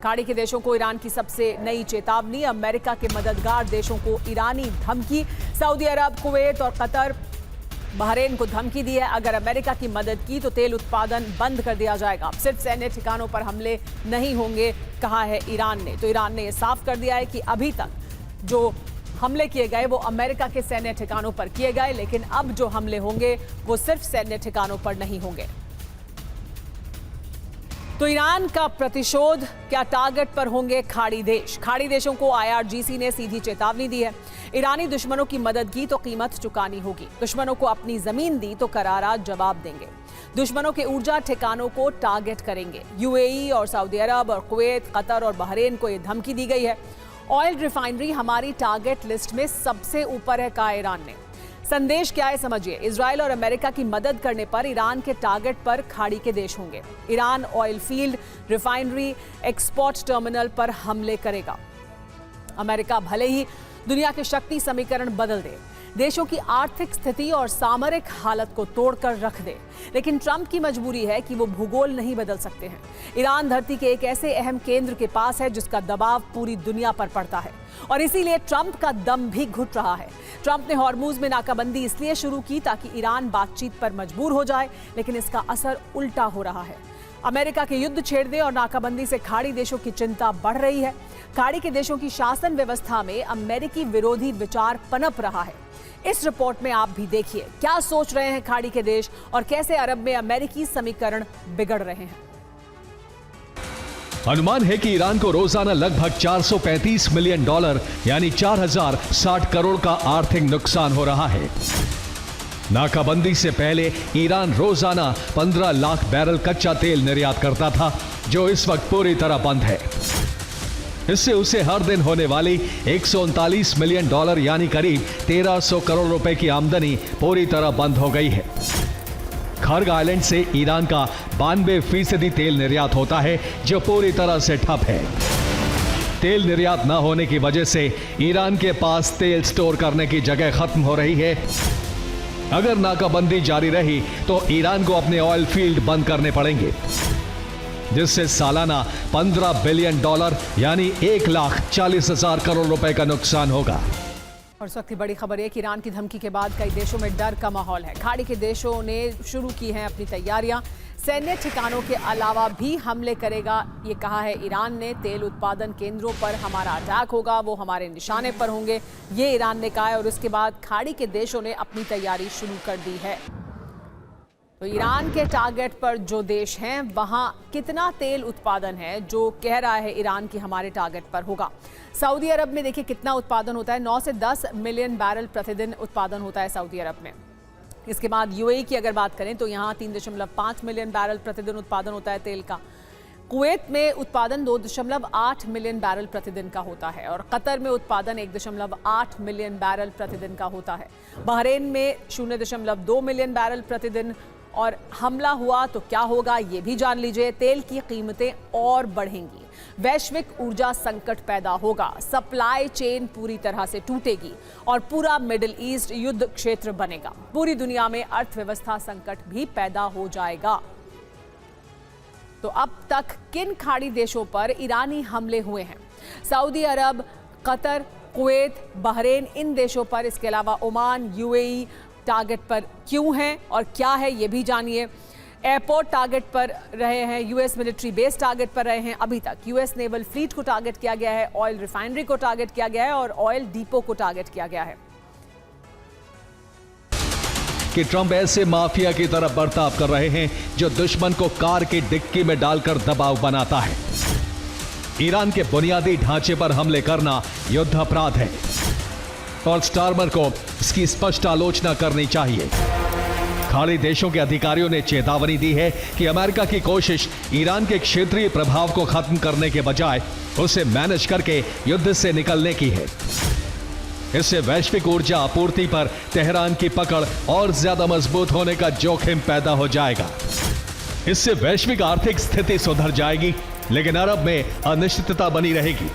खाड़ी के देशों को ईरान की सबसे नई चेतावनी। अमेरिका के मददगार देशों को ईरानी धमकी। सऊदी अरब, कुवैत और कतर, बहरीन को धमकी दी है, अगर अमेरिका की मदद की तो तेल उत्पादन बंद कर दिया जाएगा। सिर्फ सैन्य ठिकानों पर हमले नहीं होंगे, कहा है ईरान ने। तो ईरान ने यह साफ कर दिया है कि अभी तक जो हमले किए गए वो अमेरिका के सैन्य ठिकानों पर किए गए, लेकिन अब जो हमले होंगे वो सिर्फ सैन्य ठिकानों पर नहीं होंगे। तो ईरान का प्रतिशोध, क्या टारगेट पर होंगे खाड़ी देश? खाड़ी देशों को IRGC ने सीधी चेतावनी दी है। ईरानी दुश्मनों की मदद की तो कीमत चुकानी होगी। दुश्मनों को अपनी जमीन दी तो करारा जवाब देंगे। दुश्मनों के ऊर्जा ठिकानों को टारगेट करेंगे। UAE और सऊदी अरब और कुवैत, कतर और बहरीन को यह धमकी दी गई है। ऑयल रिफाइनरी हमारी टारगेट लिस्ट में सबसे ऊपर है, कहा ईरान ने। संदेश क्या है समझिए। इजराइल और अमेरिका की मदद करने पर ईरान के टारगेट पर खाड़ी के देश होंगे। Iran oil field, refinery, export terminal पर हमले करेगा। अमेरिका भले ही दुनिया के शक्ति समीकरण बदल दे, देशों की आर्थिक स्थिति और सामरिक हालत को तोड़कर रख दे, लेकिन ट्रंप की मजबूरी है कि वो भूगोल नहीं बदल सकते हैं। ईरान धरती के एक ऐसे अहम केंद्र के पास है जिसका दबाव पूरी दुनिया पर पड़ता है, और इसीलिए ट्रंप का दम भी घुट रहा है। ट्रंप ने हॉर्मुज में नाकाबंदी इसलिए शुरू की ताकि ईरान बातचीत पर मजबूर हो जाए, लेकिन इसका असर उल्टा हो रहा है। अमेरिका के युद्ध छेड़ दे और नाकाबंदी से खाड़ी देशों की चिंता बढ़ रही है। खाड़ी के देशों की शासन व्यवस्था में अमेरिकी विरोधी विचार पनप रहा है। इस रिपोर्ट में आप भी देखिए क्या सोच रहे हैं खाड़ी के देश और कैसे अरब में अमेरिकी समीकरण बिगड़ रहे हैं। अनुमान है कि ईरान को रोजाना लगभग $435 मिलियन यानी 4060 करोड़ का आर्थिक नुकसान हो रहा है। नाकाबंदी से पहले ईरान रोजाना 15 लाख बैरल कच्चा तेल निर्यात करता था, जो इस वक्त पूरी तरह बंद है। इससे उसे हर दिन होने वाली $139 मिलियन यानी करीब 1300 करोड़ रुपए की आमदनी पूरी तरह बंद हो गई है। खर्ग आइलैंड से ईरान का 92% तेल निर्यात होता है, जो पूरी तरह से ठप है। तेल निर्यात न होने की वजह से ईरान के पास तेल स्टोर करने की जगह खत्म हो रही है। अगर नाकाबंदी जारी रही तो ईरान को अपने ऑयल फील्ड बंद करने पड़ेंगे, जिससे सालाना $15 बिलियन यानी 1,40,000 करोड़ रुपए का नुकसान होगा। और इस वक्त की बड़ी खबर है कि ईरान की धमकी के बाद कई देशों में डर का माहौल है। खाड़ी के देशों ने शुरू की हैं अपनी तैयारियां। सैन्य ठिकानों के अलावा भी हमले करेगा, ये कहा है ईरान ने। तेल उत्पादन केंद्रों पर हमारा अटैक होगा, वो हमारे निशाने पर होंगे, ये ईरान ने कहा है। और उसके बाद खाड़ी के देशों ने अपनी तैयारी शुरू कर दी है। तो ईरान के टारगेट पर जो देश हैं वहां कितना तेल उत्पादन है, जो कह रहा है ईरान की हमारे टारगेट पर होगा। सऊदी अरब में देखिए कितना उत्पादन होता है, 9 से 10 मिलियन बैरल प्रतिदिन उत्पादन होता है सऊदी अरब में। इसके बाद UAE की अगर बात करें तो यहाँ 3.5 मिलियन बैरल प्रतिदिन उत्पादन होता है तेल का। कुवैत में उत्पादन 2.8 मिलियन बैरल प्रतिदिन का होता है, और कतर में उत्पादन 1.8 मिलियन बैरल प्रतिदिन का होता है। बहरीन में 0.2 मिलियन बैरल प्रतिदिन। और हमला हुआ तो क्या होगा ये भी जान लीजिए। तेल की कीमतें और बढ़ेंगी, वैश्विक ऊर्जा संकट पैदा होगा, सप्लाई चेन पूरी तरह से टूटेगी और पूरा मिडिल ईस्ट युद्ध क्षेत्र बनेगा। पूरी दुनिया में अर्थव्यवस्था संकट भी पैदा हो जाएगा। तो अब तक किन खाड़ी देशों पर ईरानी हमले हुए हैं? सऊदी अरब, कतर, कुवैत, बहरीन, इन देशों पर। इसके अलावा ओमान, UAE टारगेट पर क्यों हैं और क्या है ये भी जानिए। एयरपोर्ट टारगेट पर रहे हैं, US मिलिट्री बेस टारगेट पर रहे हैं अभी तक। US नेवल फ्लीट को टारगेट किया गया है, ऑयल रिफाइनरी को टारगेट किया गया है और ऑयल डिपो को टारगेट किया गया है। कि ट्रंप ऐसे माफिया की तरफ बर्ताव कर रहे हैं जो दुश्मन को कार की डिक्की में डालकर दबाव बनाता है। ईरान के बुनियादी ढांचे पर हमले करना युद्ध अपराध है और स्टारमर को इसकी स्पष्ट आलोचना करनी चाहिए। खाड़ी देशों के अधिकारियों ने चेतावनी दी है कि अमेरिका की कोशिश ईरान के क्षेत्रीय प्रभाव को खत्म करने के बजाय उसे मैनेज करके युद्ध से निकलने की है। इससे वैश्विक ऊर्जा आपूर्ति पर तेहरान की पकड़ और ज्यादा मजबूत होने का जोखिम पैदा हो जाएगा। इससे वैश्विक आर्थिक स्थिति सुधर जाएगी, लेकिन अरब में अनिश्चितता बनी रहेगी।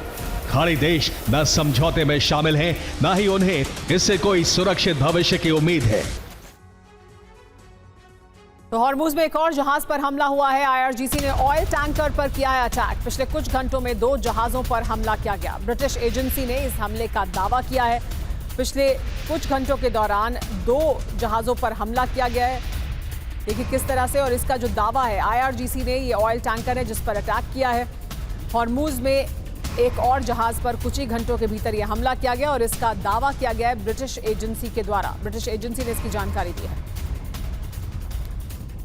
खाड़ी देश न समझौते में शामिल हैं, न ही उन्हें इससे कोई सुरक्षित भविष्य की उम्मीद है। तो हॉर्मुज में एक और जहाज पर हमला हुआ है। आईआरजीसी ने ऑयल टैंकर पर किया है अटैक। पिछले कुछ घंटों में 2 जहाजों पर हमला किया गया। ब्रिटिश एजेंसी ने इस हमले का दावा किया है। पिछले कुछ घंटों के दौरान 2 जहाजों पर हमला किया गया है। देखिए किस तरह से, और इसका जो दावा है, आईआरजीसी ने, ये ऑयल टैंकर है जिस पर अटैक किया है। हॉर्मुज में एक और जहाज पर कुछ ही घंटों के भीतर यह हमला किया गया और इसका दावा किया गया है ब्रिटिश एजेंसी के द्वारा। ब्रिटिश एजेंसी ने इसकी जानकारी दी है।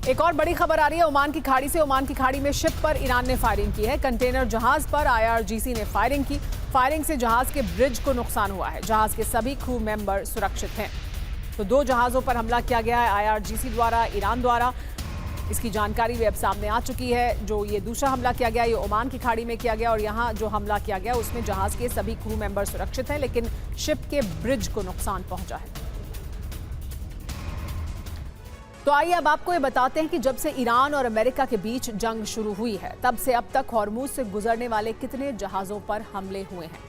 एक और बड़ी खबर आ रही है ओमान की खाड़ी से। ओमान की खाड़ी में शिप पर ईरान ने फायरिंग की है। कंटेनर जहाज पर आईआरजीसी ने फायरिंग की। फायरिंग से जहाज के ब्रिज को नुकसान हुआ है। जहाज के सभी क्रू मेंबर सुरक्षित हैं। तो 2 जहाजों पर हमला किया गया है आईआरजीसी द्वारा, ईरान द्वारा। इसकी जानकारी भी अब सामने आ चुकी है। जो ये दूसरा हमला किया गया, ये ओमान की खाड़ी में किया गया और यहाँ जो हमला किया गया उसमें जहाज के सभी क्रू मेंबर सुरक्षित हैं, लेकिन शिप के ब्रिज को नुकसान पहुंचा है। तो आइए अब आपको ये बताते हैं कि जब से ईरान और अमेरिका के बीच जंग शुरू हुई है, तब से अब तक हॉर्मुज से गुजरने वाले कितने जहाजों पर हमले हुए हैं।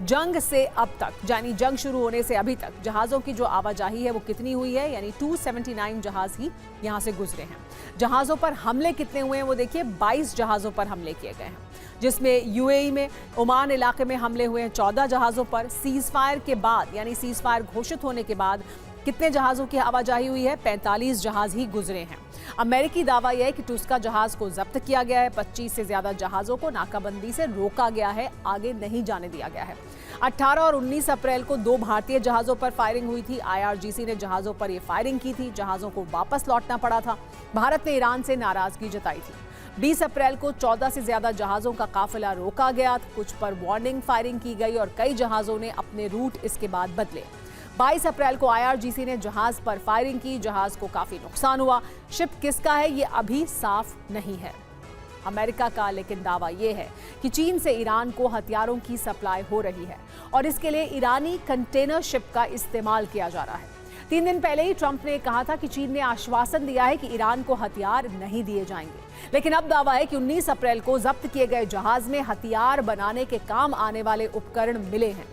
जंग से अब तक, यानी जंग शुरू होने से अभी तक जहाजों की जो आवाजाही है वो कितनी हुई है, यानी 279 जहाज ही यहां से गुजरे हैं। जहाजों पर हमले कितने हुए हैं वो देखिए, 22 जहाजों पर हमले किए गए हैं, जिसमें यूएई में, ओमान इलाके में हमले हुए हैं 14 जहाजों पर। सीज फायर के बाद, यानी सीज फायर घोषित होने के बाद कितने जहाजों की आवाजाही हुई है, 45 जहाज ही गुजरे हैं। अमेरिकी दावा यह है कि टुस्का जहाज को जब्त किया गया है। 25 से ज्यादा जहाजों को नाकाबंदी से रोका गया है, आगे नहीं जाने दिया गया है। 18 और 19 अप्रैल को 2 भारतीय जहाजों पर फायरिंग हुई थी। आईआरजीसी ने जहाजों पर यह फायरिंग की थी। जहाजों को वापस लौटना पड़ा था। भारत ने ईरान से नाराजगी जताई थी। 20 अप्रैल को 14 से ज्यादा जहाजों का काफिला रोका गया। कुछ पर वार्निंग फायरिंग की गई और कई जहाजों ने अपने रूट इसके बाद बदले। 22 अप्रैल को आईआरजीसी ने जहाज पर फायरिंग की। जहाज को काफी नुकसान हुआ। शिप किसका है ये अभी साफ नहीं है, अमेरिका का, लेकिन दावा यह है कि चीन से ईरान को हथियारों की सप्लाई हो रही है और इसके लिए ईरानी कंटेनर शिप का इस्तेमाल किया जा रहा है। 3 दिन पहले ही ट्रंप ने कहा था कि चीन ने आश्वासन दिया है कि ईरान को हथियार नहीं दिए जाएंगे, लेकिन अब दावा है कि 19 अप्रैल को जब्त किए गए जहाज में हथियार बनाने के काम आने वाले उपकरण मिले हैं।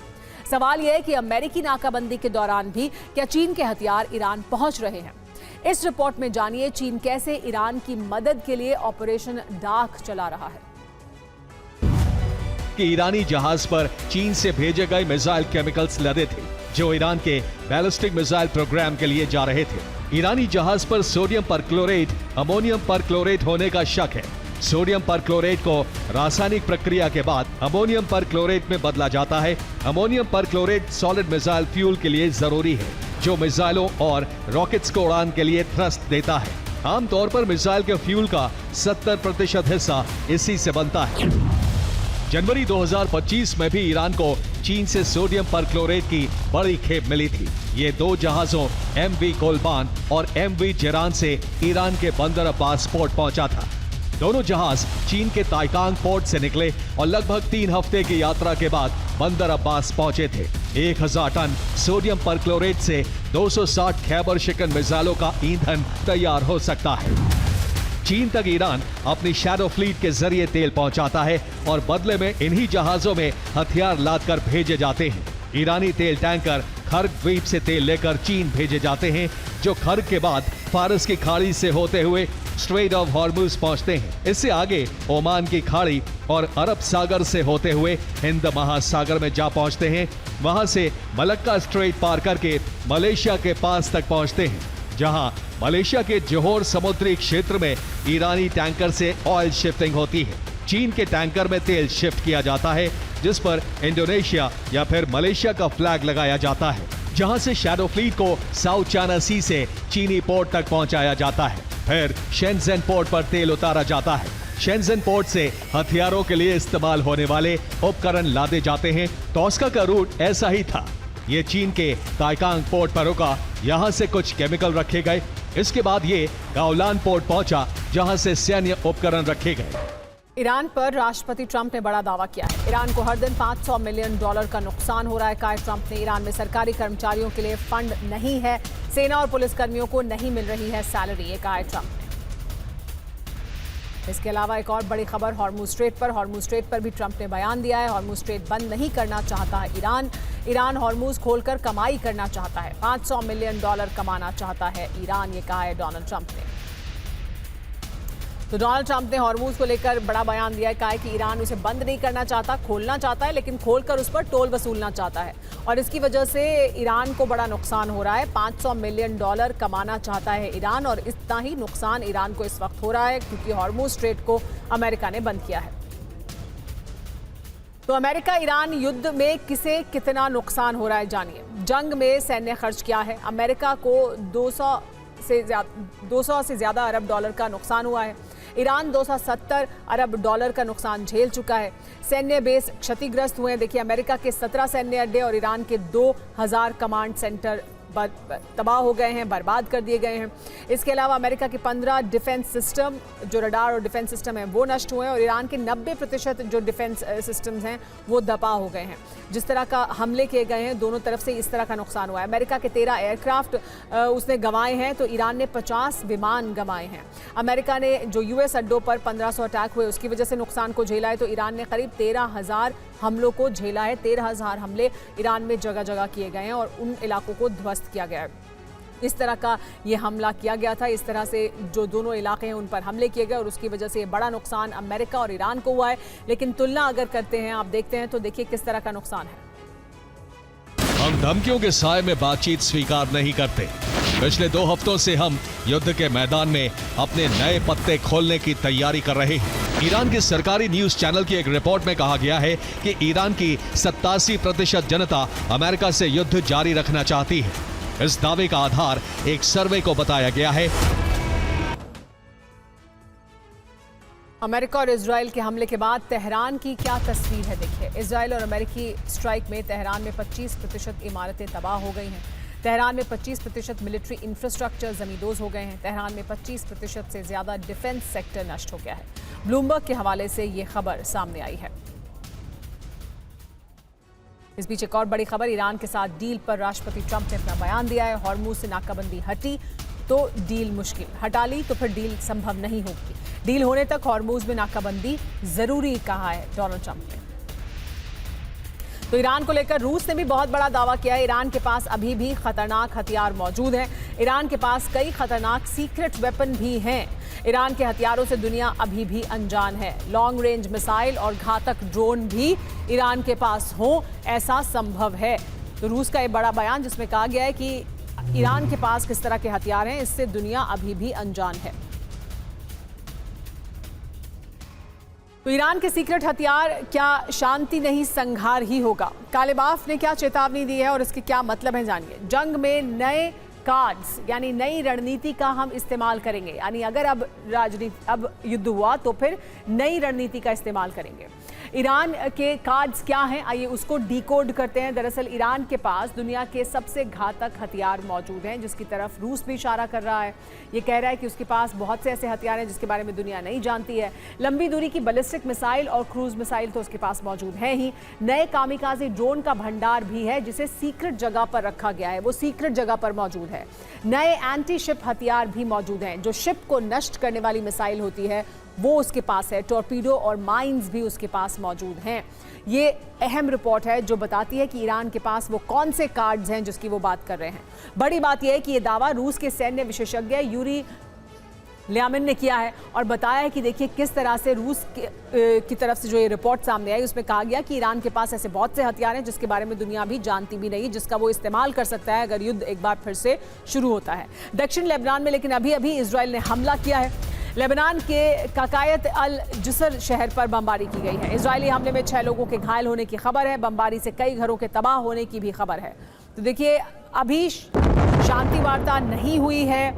सवाल यह है कि अमेरिकी नाकाबंदी के दौरान भी क्या चीन के हथियार ईरान पहुंच रहे हैं। इस रिपोर्ट में जानिए चीन कैसे ईरान की मदद के लिए ऑपरेशन डार्क चला रहा है। कि ईरानी जहाज पर चीन से भेजे गए मिसाइल केमिकल्स लदे थे, जो ईरान के बैलिस्टिक मिसाइल प्रोग्राम के लिए जा रहे थे। ईरानी जहाज पर सोडियम परक्लोरेट, अमोनियम परक्लोरेट होने का शक है। सोडियम परक्लोरेट को रासायनिक प्रक्रिया के बाद अमोनियम परक्लोरेट में बदला जाता है। Ammonium perchlorate solid missile fuel के लिए जरूरी है, जो मिसाइलों और रॉकेट्स को उड़ान के लिए थ्रस्ट देता है। आमतौर पर मिसाइल के फ्यूल का 70% हिस्सा इसी से बनता है। जनवरी 2025 में भी ईरान को चीन से सोडियम परक्लोरेट की बड़ी खेप मिली थी। ये 2 जहाजों MV कोलबान और MV जेरान से ईरान के बंदर अब्बास पोर्ट पहुंचा था। दोनों जहाज चीन के ताइकांग पोर्ट से निकले और लगभग 3 हफ्ते की यात्रा के बाद बंदर अब्बास पहुंचे थे। 1000 टन सोडियम परक्लोरेट से 260 खैबर शिकन मिसाइलों का ईंधन तैयार हो सकता है। चीन तक ईरान अपनी शैडो फ्लीट के जरिए तेल पहुंचाता है और बदले में इन्हीं जहाजों में हथियार लादकर भेजे जाते हैं। ईरानी तेल टैंकर खर्ग द्वीप से तेल लेकर चीन भेजे जाते हैं, जो खर्ग के बाद फारस की खाड़ी से होते हुए स्ट्रेट ऑफ हॉर्मुज पहुंचते हैं। इससे आगे ओमान की खाड़ी और अरब सागर से होते हुए हिंद महासागर में जा पहुंचते हैं। वहां से मलक्का स्ट्रेट पार करके मलेशिया के पास तक पहुंचते हैं, जहां मलेशिया के जोहर समुद्री क्षेत्र में ईरानी टैंकर से ऑयल शिफ्टिंग होती है। चीन के टैंकर में तेल शिफ्ट किया जाता है, जिस पर इंडोनेशिया या फिर मलेशिया का फ्लैग लगाया जाता है, जहां से शैडो फ्लीट को साउथ चाइना सी से चीनी पोर्ट तक पहुंचाया जाता है। फिर शेंज़ेन पोर्ट पर तेल उतारा जाता है। शेंज़ेन पोर्ट से हथियारों के लिए इस्तेमाल होने वाले उपकरण लादे जाते हैं। टॉस्का का रूट ऐसा ही था। ये चीन के ताइकांग पोर्ट पर रुका, यहाँ से कुछ केमिकल रखे गए। इसके बाद ये गाओलान पोर्ट पहुंचा, जहां से सैन्य उपकरण रखे गए। ईरान पर राष्ट्रपति ट्रंप ने बड़ा दावा किया है। ईरान को हर दिन $500 मिलियन का नुकसान हो रहा है, कहा ट्रंप ने। ईरान में सरकारी कर्मचारियों के लिए फंड नहीं है, सेना और पुलिस कर्मियों को नहीं मिल रही है सैलरी, ये कहा है ट्रंप ने। इसके अलावा एक और बड़ी खबर हॉर्मुज स्ट्रेट पर। हॉर्मुज स्ट्रेट पर भी ट्रंप ने बयान दिया है। हॉर्मुज स्ट्रेट बंद नहीं करना चाहता है ईरान। ईरान हॉर्मुज खोलकर कमाई करना चाहता है। $500 मिलियन कमाना चाहता है ईरान, ये कहा है डोनाल्ड ट्रंप ने। तो डोनाल्ड ट्रंप ने हॉर्मूज को लेकर बड़ा बयान दिया है, कहा है कि ईरान उसे बंद नहीं करना चाहता, खोलना चाहता है, लेकिन खोलकर उस पर टोल वसूलना चाहता है और इसकी वजह से ईरान को बड़ा नुकसान हो रहा है। $500 मिलियन कमाना चाहता है ईरान और इतना ही नुकसान ईरान को इस वक्त हो रहा है क्योंकि हॉर्मूज स्ट्रेट को अमेरिका ने बंद किया है। तो अमेरिका ईरान युद्ध में किसे कितना नुकसान हो रहा है जानिए। जंग में सैन्य खर्च क्या है। अमेरिका को 200 से ज्यादा अरब डॉलर का नुकसान हुआ है। ईरान 270 अरब डॉलर का नुकसान झेल चुका है। सैन्य बेस क्षतिग्रस्त हुए हैं। देखिए, अमेरिका के 17 सैन्य अड्डे और ईरान के 2000 कमांड सेंटर तबाह हो गए हैं, बर्बाद कर दिए गए हैं। इसके अलावा अमेरिका के 15 डिफेंस सिस्टम, जो रडार और डिफेंस सिस्टम हैं, वो नष्ट हुए हैं और ईरान के 90% जो डिफेंस सिस्टम्स हैं वो दबा हो गए हैं। जिस तरह का हमले किए गए हैं दोनों तरफ से, इस तरह का नुकसान हुआ है। अमेरिका के 13 एयरक्राफ्ट उसने गंवाए हैं तो ईरान ने 50 विमान गंवाए हैं। अमेरिका ने जो यूएस अड्डों पर 1500 अटैक हुए उसकी वजह से नुकसान को झेला है, तो ईरान ने करीब 13,000 हमलों को झेला है। 13,000 हमले ईरान में जगह जगह किए गए हैं और उन इलाकों को ध्वस्त किया गया है। इस तरह का ये हमला किया गया था। इस तरह से जो दोनों इलाके हैं उन पर हमले किए गए और उसकी वजह से ये बड़ा नुकसान अमेरिका और ईरान को हुआ है। लेकिन तुलना अगर करते हैं, आप देखते हैं तो देखिए किस तरह का नुकसान है। हम धमकियों के साए में बातचीत स्वीकार नहीं करते। पिछले 2 हफ्तों से हम युद्ध के मैदान में अपने नए पत्ते खोलने की तैयारी कर रहे हैं। ईरान के सरकारी न्यूज चैनल की एक रिपोर्ट में कहा गया है कि ईरान की 87% जनता अमेरिका से युद्ध जारी रखना चाहती है। इस दावे का आधार एक सर्वे को बताया गया है। अमेरिका और इजराइल के हमले के बाद तेहरान की क्या तस्वीर है देखिए। इजराइल और अमेरिकी स्ट्राइक में तेहरान में 25% इमारतें तबाह हो गई हैं। तेहरान में 25% मिलिट्री इंफ्रास्ट्रक्चर जमींदोज हो गए हैं। तेहरान में 25% से ज्यादा डिफेंस सेक्टर नष्ट हो गया है। ब्लूमबर्ग के हवाले से ये खबर सामने आई है। इस बीच एक और बड़ी खबर, ईरान के साथ डील पर राष्ट्रपति ट्रंप ने अपना बयान दिया है। हॉर्मूज से नाकाबंदी हटी तो डील मुश्किल, हटा ली तो फिर डील संभव नहीं होगी। डील होने तक हॉर्मूज में नाकाबंदी जरूरी, कहा है डोनाल्ड ट्रंप ने। तो ईरान को लेकर रूस ने भी बहुत बड़ा दावा किया है। ईरान के पास अभी भी खतरनाक हथियार मौजूद हैं। ईरान के पास कई खतरनाक सीक्रेट वेपन भी हैं। ईरान के हथियारों से दुनिया अभी भी अनजान है। लॉन्ग रेंज मिसाइल और घातक ड्रोन भी ईरान के पास हो, ऐसा संभव है। तो रूस का ये बड़ा बयान जिसमें कहा गया है कि ईरान के पास किस तरह के हथियार हैं, इससे दुनिया अभी भी अनजान है। तो ईरान के सीक्रेट हथियार, क्या शांति नहीं संघार ही होगा? कालेबाफ ने क्या चेतावनी दी है और इसके क्या मतलब है जानिए। जंग में नए कार्ड्स यानी नई रणनीति का हम इस्तेमाल करेंगे, यानी अगर अब युद्ध हुआ तो फिर नई रणनीति का इस्तेमाल करेंगे। ईरान के कार्ड्स क्या हैं, आइए उसको डिकोड करते हैं। दरअसल ईरान के पास दुनिया के सबसे घातक हथियार मौजूद हैं जिसकी तरफ रूस भी इशारा कर रहा है। ये कह रहा है कि उसके पास बहुत से ऐसे हथियार हैं जिसके बारे में दुनिया नहीं जानती है। लंबी दूरी की बैलिस्टिक मिसाइल और क्रूज मिसाइल तो उसके पास मौजूद है ही। नए कामिकाज़े ड्रोन का भंडार भी है जिसे सीक्रेट जगह पर रखा गया है, वो सीक्रेट जगह पर मौजूद है। नए एंटी शिप हथियार भी मौजूद हैं। जो शिप को नष्ट करने वाली मिसाइल होती है वो उसके पास है। टॉर्पीडो और माइंस भी उसके पास मौजूद हैं। ये अहम रिपोर्ट है जो बताती है कि ईरान के पास वो कौन से कार्ड्स हैं जिसकी वो बात कर रहे हैं। बड़ी बात यह है कि ये दावा रूस के सैन्य विशेषज्ञ यूरी ल्यामिन ने किया है और बताया है कि देखिए किस तरह से रूस की तरफ से जो ये रिपोर्ट सामने आई उसमें कहा गया कि ईरान के पास ऐसे बहुत से हथियार हैं जिसके बारे में दुनिया भी जानती भी नहीं, जिसका वो इस्तेमाल कर सकता है अगर युद्ध एक बार फिर से शुरू होता है। दक्षिण लेबनान में लेकिन अभी इजराइल ने हमला किया है। लेबनान के काकायत अल जुसर शहर पर बमबारी की गई है। इजरायली हमले में 6 लोगों के घायल होने की खबर है। बमबारी से कई घरों के तबाह होने की भी खबर है। तो देखिए, अभी शांति वार्ता नहीं हुई है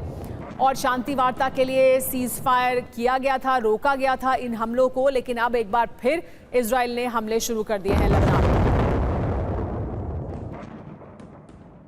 और शांति वार्ता के लिए सीज फायर किया गया था, रोका गया था इन हमलों को, लेकिन अब एक बार फिर इजराइल ने हमले शुरू कर दिए हैं लेबनान में।